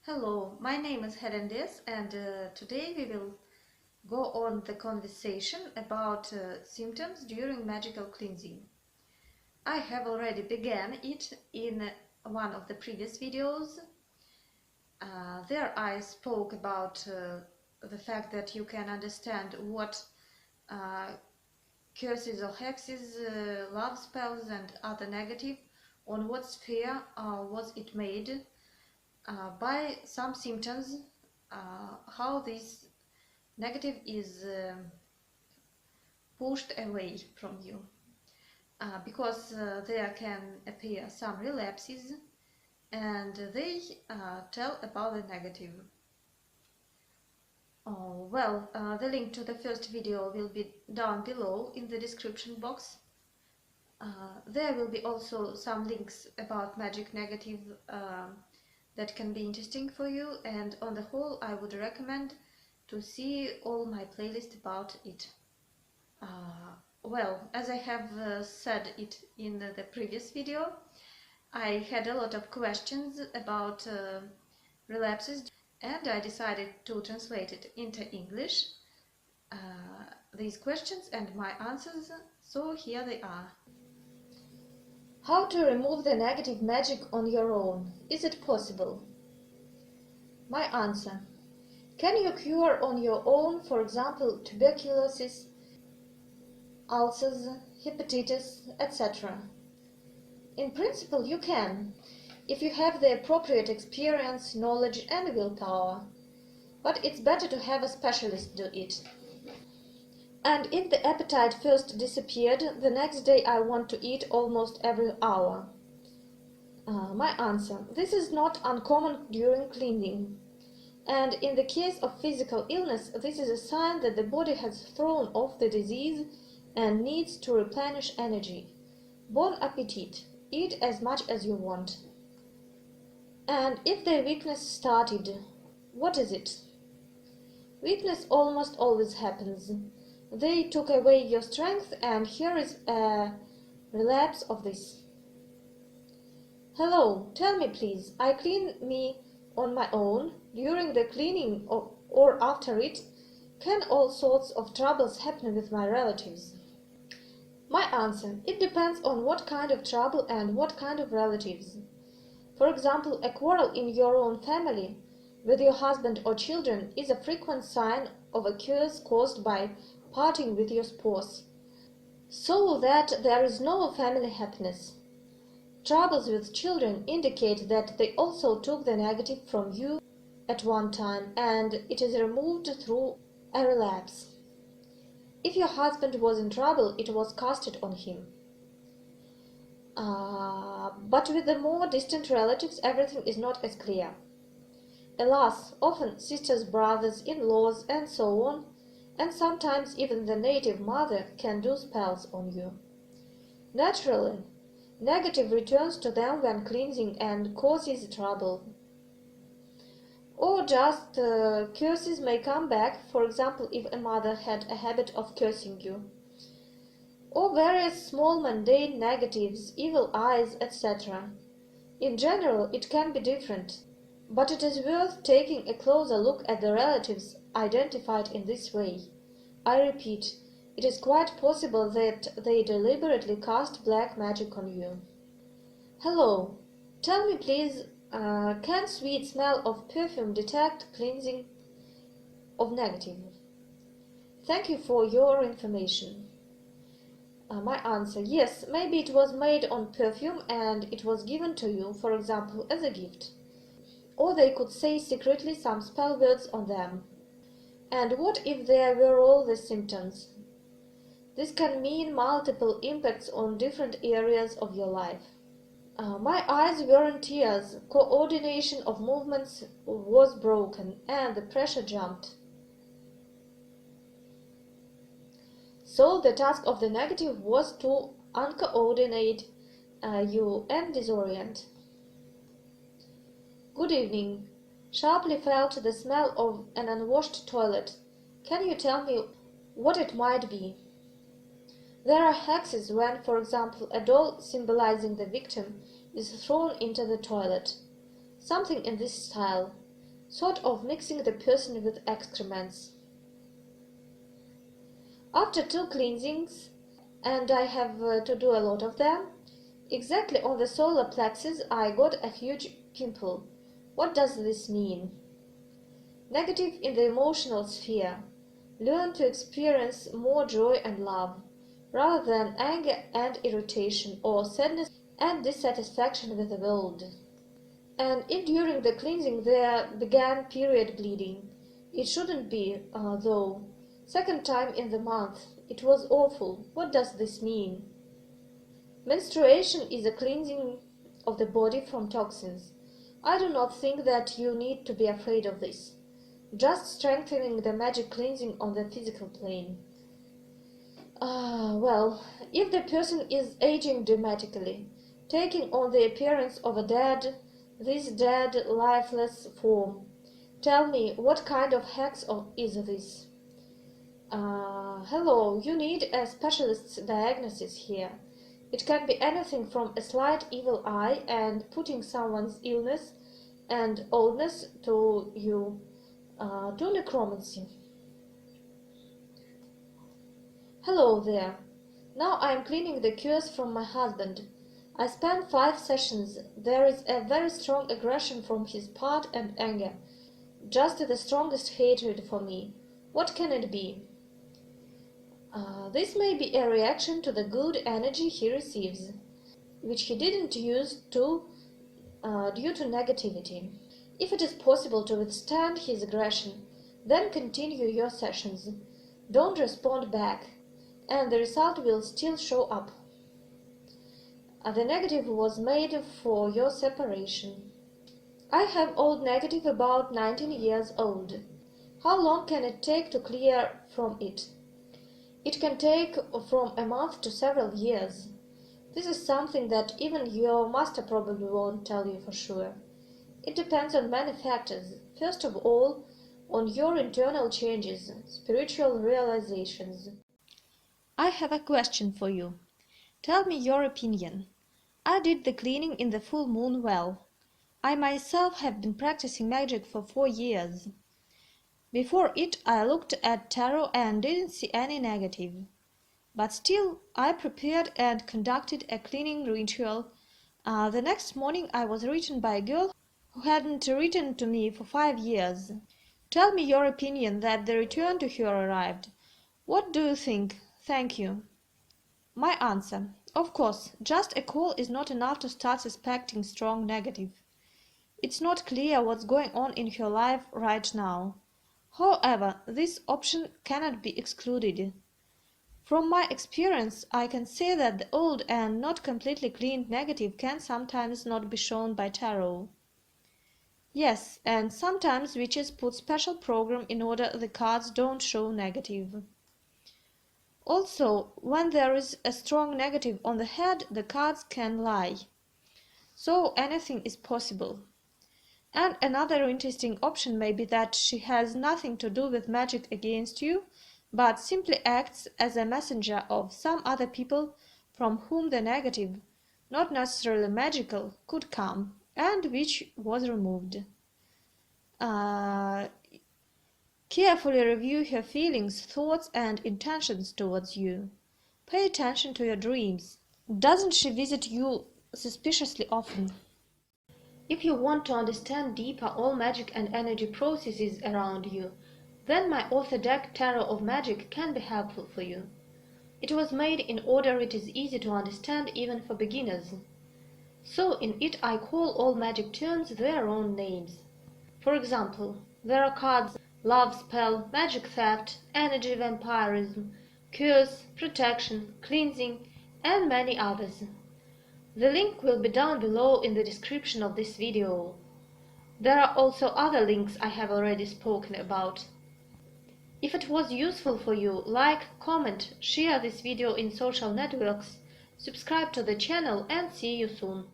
Hello, my name is Hernandez and today we will go on the conversation about symptoms during magical cleansing. I have already began it in one of the previous videos. There I spoke about the fact that you can understand what uh, curses or hexes, love spells and other negative, on what sphere was it made, by some symptoms, how this negative is pushed away from you, because there can appear some relapses and they tell about the negative. The link to the first video will be down below in the description box. There will be also some links about magic negative that can be interesting for you, and on the whole I would recommend to see all my playlist about it. As I have said it in the previous video, I had a lot of questions about relapses and I decided to translate it into English, these questions and my answers, so here they are. How to remove the negative magic on your own? Is it possible? My answer: can you cure on your own, for example, tuberculosis, ulcers, hepatitis, etc.? In principle, you can, if you have the appropriate experience, knowledge and willpower. But it's better to have a specialist do it. And if the appetite first disappeared, the next day I want to eat almost every hour. My answer: this is not uncommon during cleansing. And in the case of physical illness, this is a sign that the body has thrown off the disease and needs to replenish energy. Bon appetit! Eat as much as you want. And if the weakness started, what is it? Weakness almost always happens. They took away your strength, and here is a relapse of this. Hello, tell me please, I clean me on my own. During the cleaning or after it, can all sorts of troubles happen with my relatives? My answer: it depends on what kind of trouble and what kind of relatives. For example, a quarrel in your own family with your husband or children is a frequent sign of a curse caused by parting with your spouse, so that there is no family happiness. Troubles with children indicate that they also took the negative from you at one time, and it is removed through a relapse. If your husband was in trouble, it was casted on him. But with the more distant relatives, everything is not as clear. Alas, often sisters, brothers, in-laws, and so on, and sometimes even the native mother can do spells on you. Naturally, negative returns to them when cleansing and causes trouble. Or just curses may come back, for example, if a mother had a habit of cursing you. Or various small mundane negatives, evil eyes, etc. In general, it can be different, but it is worth taking a closer look at the relatives identified in this way. I repeat, it is quite possible that they deliberately cast black magic on you. Hello, tell me please, can sweet smell of perfume detect cleansing of negative? Thank you for your information. My answer: yes, maybe it was made on perfume and it was given to you, for example, as a gift. Or they could say secretly some spell words on them. And what if there were all the symptoms? This can mean multiple impacts on different areas of your life. My eyes were in tears, coordination of movements was broken, and the pressure jumped. So the task of the negative was to uncoordinate you and disorient. Good evening. Sharply felt the smell of an unwashed toilet. Can you tell me what it might be? There are hexes when, for example, a doll symbolizing the victim is thrown into the toilet. Something in this style. sort of mixing the person with excrements. After 2 cleansings, and I have to do a lot of them, exactly on the solar plexus I got a huge pimple. What does this mean? Negative in the emotional sphere. Learn to experience more joy and love, rather than anger and irritation, or sadness and dissatisfaction with the world. And if during the cleansing there began period bleeding, it shouldn't be, though. Second time in the month. It was awful. What does this mean? Menstruation is a cleansing of the body from toxins. I do not think that you need to be afraid of this. Just strengthening the magic cleansing on the physical plane. Well, if the person is aging dramatically, taking on the appearance of this dead, lifeless form, tell me, what kind of hex is this? Hello, you need a specialist's diagnosis here. It can be anything from a slight evil eye and putting someone's illness and oldness to necromancy. Hello there. Now I am cleaning the curse from my husband. I spent 5 sessions. There is a very strong aggression from his part and anger. Just the strongest hatred for me. What can it be? This may be a reaction to the good energy he receives, which he didn't use due to negativity. If it is possible to withstand his aggression, then continue your sessions. Don't respond back, and the result will still show up. The negative was made for your separation. I have old negative about 19 years old. How long can it take to clear from it? It can take from a month to several years. This is something that even your master probably won't tell you for sure. It depends on many factors. First of all, on your internal changes, spiritual realizations. I have a question for you. Tell me your opinion. I did the cleaning in the full moon well. I myself have been practicing magic for 4 years. Before it I looked at tarot and didn't see any negative. But still, I prepared and conducted a cleaning ritual. The next morning I was written by a girl who hadn't written to me for 5 years. Tell me your opinion that the return to her arrived. What do you think? Thank you. My answer. Of course, just a call is not enough to start suspecting strong negative. It's not clear what's going on in her life right now. However, this option cannot be excluded. From my experience, I can say that the old and not completely cleaned negative can sometimes not be shown by tarot. Yes, and sometimes witches put special program in order the cards don't show negative. Also, when there is a strong negative on the head, the cards can lie. So anything is possible. And another interesting option may be that she has nothing to do with magic against you, but simply acts as a messenger of some other people from whom the negative, not necessarily magical, could come, and which was removed. Carefully review her feelings, thoughts, and intentions towards you. Pay attention to your dreams. Doesn't she visit you suspiciously often? If you want to understand deeper all magic and energy processes around you, then my author deck Tarot of Magic can be helpful for you. It was made in order it is easy to understand even for beginners. So in it I call all magic terms their own names. For example, there are cards love spell, magic theft, energy vampirism, curse, protection, cleansing, and many others. The link will be down below in the description of this video. There are also other links I have already spoken about. If it was useful for you, like, comment, share this video in social networks, subscribe to the channel, and see you soon.